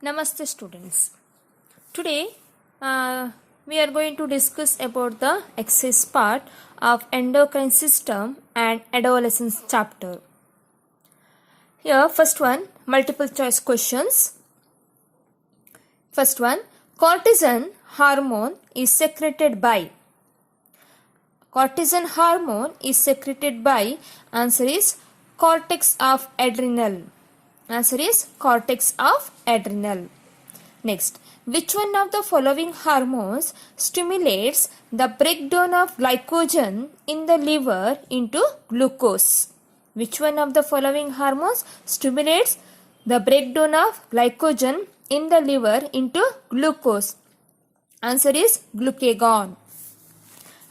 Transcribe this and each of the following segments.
Namaste students. Today we are going to discuss about the exercise part of endocrine system and adolescence chapter. Here first one, multiple choice questions. First one, cortisol hormone is secreted by. Cortisol hormone is secreted by, answer is cortex of adrenal. Answer is cortex of adrenal. Next, which one of the following hormones stimulates the breakdown of glycogen in the liver into glucose? Which one of the following hormones stimulates the breakdown of glycogen in the liver into glucose? Answer is glucagon.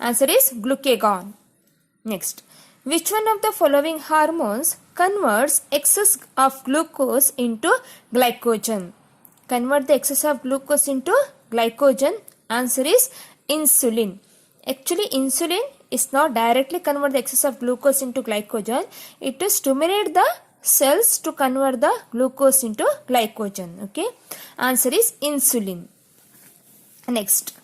Answer is glucagon. Next, which one of the following hormones converts excess of glucose into glycogen? Convert the excess of glucose into glycogen. Answer is insulin. Actually, insulin is not directly convert the excess of glucose into glycogen. It will stimulate the cells to convert the glucose into glycogen. Okay. Answer is insulin. Next,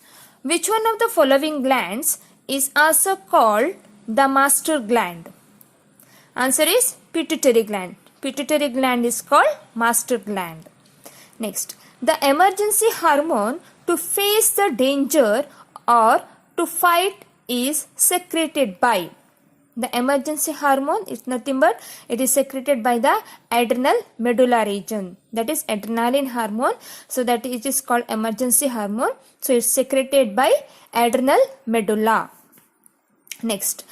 which one of the following glands is also called the master gland? Answer is pituitary gland. Pituitary gland is called master gland. Next, the emergency hormone to face the danger or to fight is secreted by. The emergency hormone is nothing but it is secreted by the adrenal medulla region. That is adrenaline hormone. So that it is called emergency hormone. So it's secreted by adrenal medulla. Next,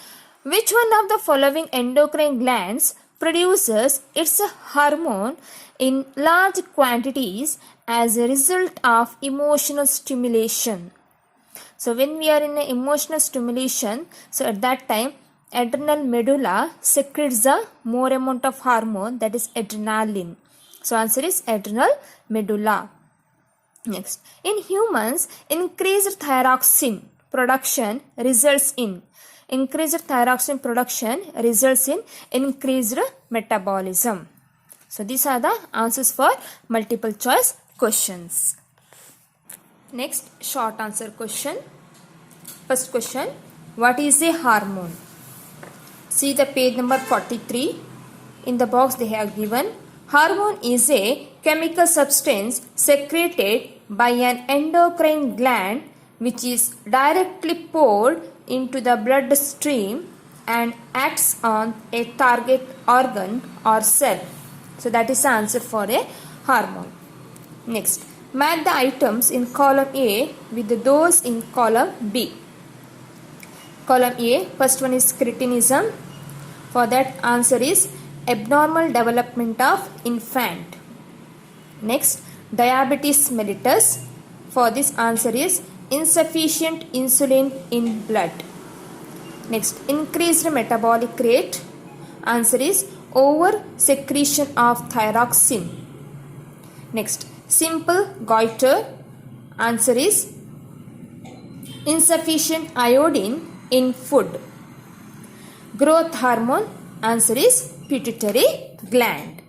which one of the following endocrine glands produces its hormone in large quantities as a result of emotional stimulation? So when we are in an emotional stimulation, so at that time adrenal medulla secretes the more amount of hormone, that is adrenaline. So answer is adrenal medulla. Next, in humans, increased thyroxine production results in increased increased metabolism. So these are the answers for multiple choice questions. Next, short answer question. First question, what is a hormone? See the page number 43. In the box they have given, hormone is a chemical substance secreted by an endocrine gland which is directly poured into the bloodstream and acts on a target organ or cell. So that is the answer for a hormone. Next, match the items in column A with those in column B. Column A, first one is cretinism. For that answer is abnormal development of infant. Next, diabetes mellitus. For this answer is insufficient insulin in blood. Next, increased metabolic rate. Answer is over secretion of thyroxine. Next, simple goiter. Answer is insufficient iodine in food. Growth hormone. Answer is pituitary gland.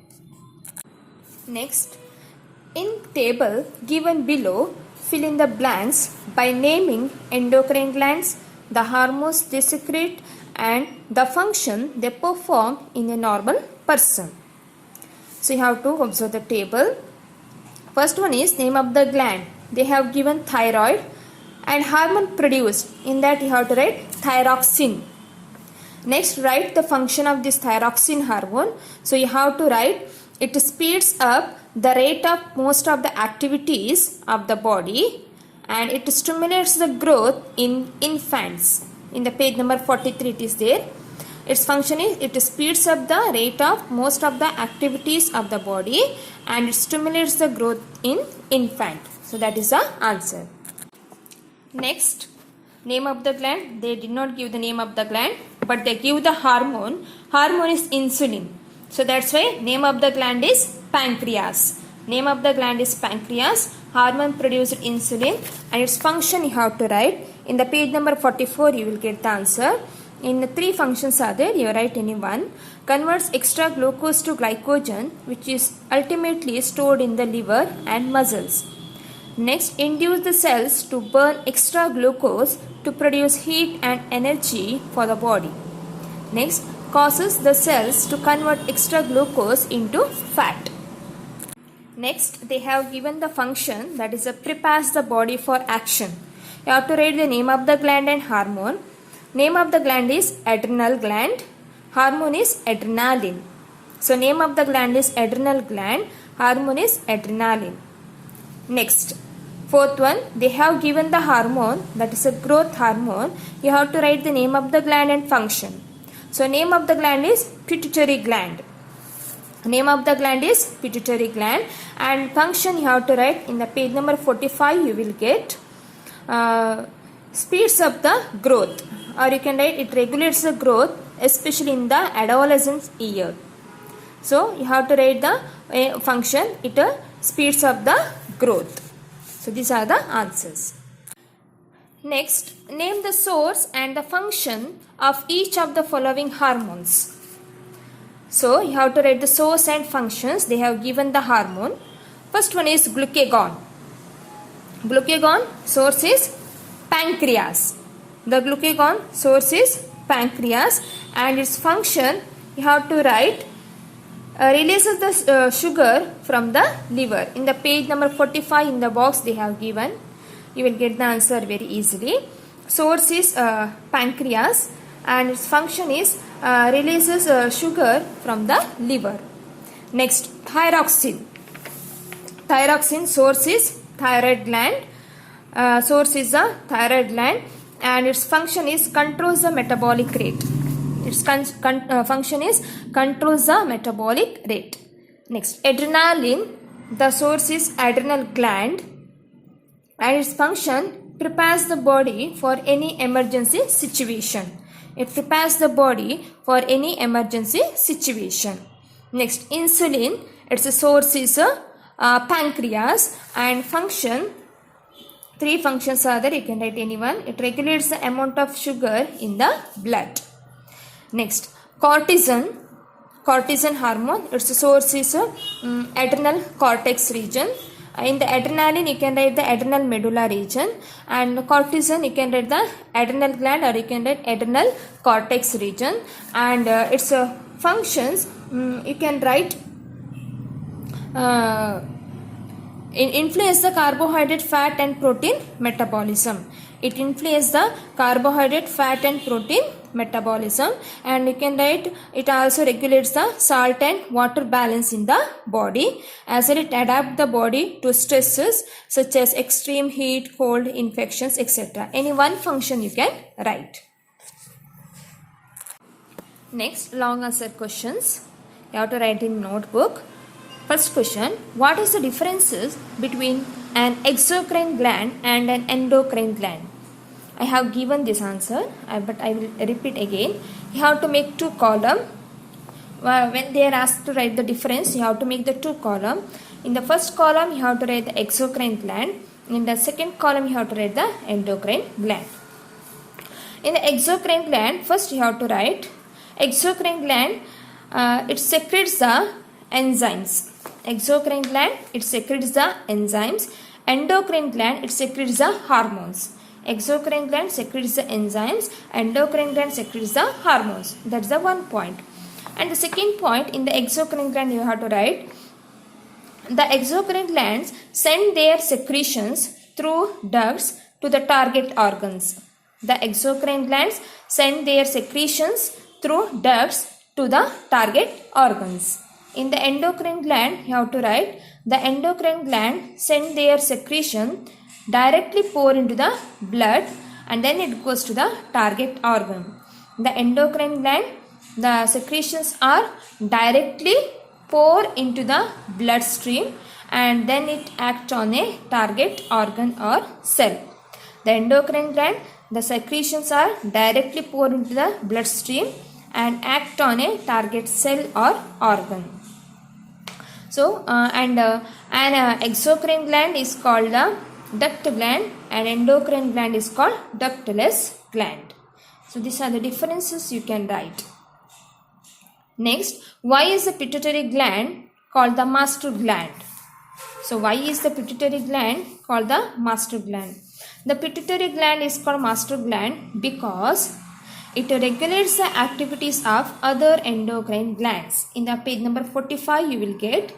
Next, in table given below, fill in the blanks by naming endocrine glands, the hormones they secrete and the function they perform in a normal person. So you have to observe the table. First one is name of the gland. They have given thyroid and hormone produced. In that you have to write thyroxine. Next, write the function of this thyroxine hormone. So you have to write it speeds up the rate of most of the activities of the body and it stimulates the growth in infants. In the page number 43 it is there. Its function is it speeds up the rate of most of the activities of the body and it stimulates the growth in infant. So that is the answer. Next, name of the gland. They did not give the name of the gland but they give the hormone. Hormone is insulin. So that's why name of the gland is pancreas. Name of the gland is pancreas. Hormone produced insulin and its function you have to write. In the page number 44 you will get the answer. in the three functions are there, you write any one. Converts extra glucose to glycogen, which is ultimately stored in the liver and muscles. Next, induce the cells to burn extra glucose to produce heat and energy for the body. Next, causes the cells to convert extra glucose into fat. Next, they have given the function, that is prepares the body for action. You have to write the name of the gland and hormone. Name of the gland is adrenal gland. Hormone is adrenaline. So name of the gland is adrenal gland. Hormone is adrenaline. Next, fourth one, they have given the hormone, that is a growth hormone. You have to write the name of the gland and function. So name of the gland is pituitary gland. Name of the gland is pituitary gland, and function you have to write in the page number 45. You will get speeds up the growth, or you can write it regulates the growth, especially in the adolescence year. So you have to write the function, it speeds up the growth. So these are the answers. Next, name the source and the function of each of the following hormones. So you have to write the source and functions. They have given the hormone. First one is glucagon. Glucagon source is pancreas. The glucagon source is pancreas, and its function you have to write releases the sugar from the liver. In the page number 45 in the box they have given. You will get the answer very easily. Source is pancreas, and its function is releases sugar from the liver. Next, thyroxine. Thyroxine source is thyroid gland. Source is the thyroid gland, and its function is controls the metabolic rate. Its function is controls the metabolic rate. Next, adrenaline. The source is adrenal gland, and its function prepares the body for any emergency situation. It prepares the body for any emergency situation. Next, insulin. Its source is pancreas, and function, three functions are there. You can write any one. It regulates the amount of sugar in the blood. Next, cortisol. Cortisol hormone. Its source is adrenal cortex region. In the adrenaline you can write the adrenal medulla region, and cortisol you can write the adrenal gland, or you can write adrenal cortex region, and its functions you can write influence the carbohydrate, fat and protein metabolism. It influences the carbohydrate, fat and protein metabolism, and you can write it also regulates the salt and water balance in the body, as well it adapts the body to stresses such as extreme heat, cold, infections, etc. Any one function you can write. Next, long answer questions. You have to write in notebook. First question, what is the differences between an exocrine gland and an endocrine gland? I have given this answer, but I will repeat again. You have to make two columns. When they are asked to write the difference, you have to make the two columns. In the first column, you have to write the exocrine gland. In the second column, you have to write the endocrine gland. In the exocrine gland, first you have to write exocrine gland. It secretes the enzymes. Exocrine gland, it secretes the enzymes. Endocrine gland, it secretes the hormones. Exocrine gland secretes the enzymes, endocrine gland secretes the hormones. That's the one point. And the second point, in the exocrine gland you have to write, the exocrine glands send their secretions through ducts to the target organs. The exocrine glands send their secretions through ducts to the target organs. In the endocrine gland you have to write, the endocrine gland send their secretion directly pour into the blood, and then it goes to the target organ. The endocrine gland, the secretions are directly pour into the bloodstream, and then it acts on a target organ or cell. The endocrine gland, the secretions are directly pour into the bloodstream and act on a target cell or organ. So, an exocrine gland is called the duct gland, and endocrine gland is called ductless gland. So these are the differences you can write. Next, why is the pituitary gland called the master gland? So why is the pituitary gland called the master gland? The pituitary gland is called master gland because it regulates the activities of other endocrine glands. In the page number 45 you will get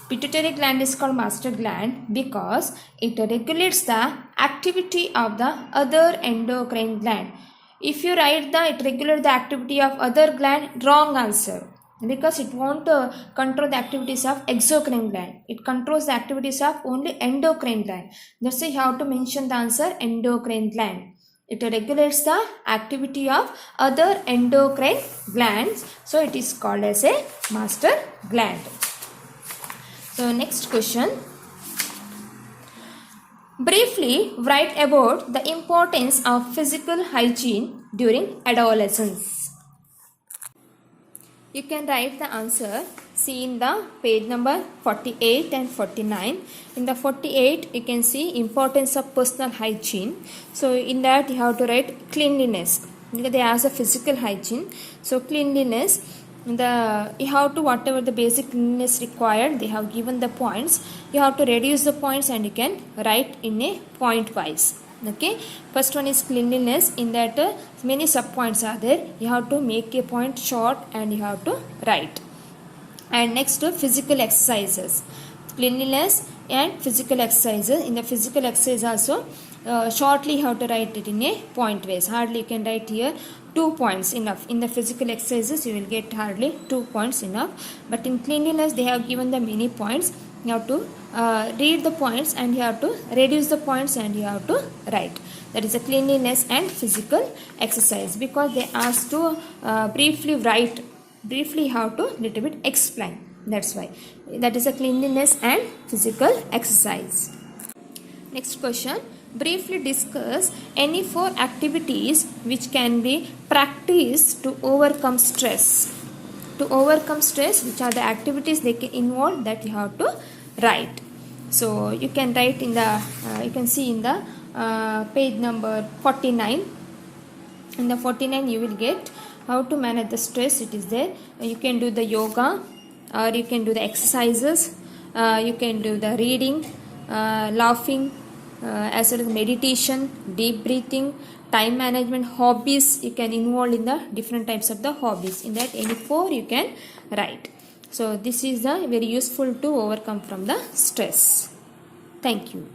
pituitary gland is called master gland because it regulates the activity of the other endocrine gland. If you write it regulates the activity of other gland, wrong answer, because it won't control the activities of exocrine gland. It controls the activities of only endocrine gland. That's why you have to mention the answer endocrine gland. It regulates the activity of other endocrine glands, so it is called as a master gland. So next question. Briefly write about the importance of physical hygiene during adolescence. You can write the answer. See in the page number 48 and 49. In the 48 you can see importance of personal hygiene. So in that you have to write cleanliness, because they ask a physical hygiene. So cleanliness, you have to whatever the basic cleanliness required, they have given the points. You have to reduce the points and you can write in a point wise. Okay, first one is cleanliness. In that many sub points are there. You have to make a point short and you have to write. And next to physical exercises, cleanliness and physical exercises. In the physical exercise also shortly you have to write it in a point wise. Hardly you can write here 2 points enough. In the physical exercises you will get hardly 2 points enough, but in cleanliness they have given the many points. You have to read the points and you have to reduce the points and you have to write. That is a cleanliness and physical exercise, because they ask to briefly write, briefly how to little bit explain. That's why that is a cleanliness and physical exercise. Next question. Briefly discuss any 4 activities which can be practiced to overcome stress. To overcome stress, which are the activities they can involve, that you have to write. So you can write in the you can see in the page number 49. In the 49 you will get how to manage the stress. It is there. You can do the yoga, or you can do the exercises, you can do the reading, laughing, as well as meditation, deep breathing, time management, hobbies. You can involve in the different types of the hobbies. In that any 4 you can write. So this is the very useful to overcome from the stress. Thank you.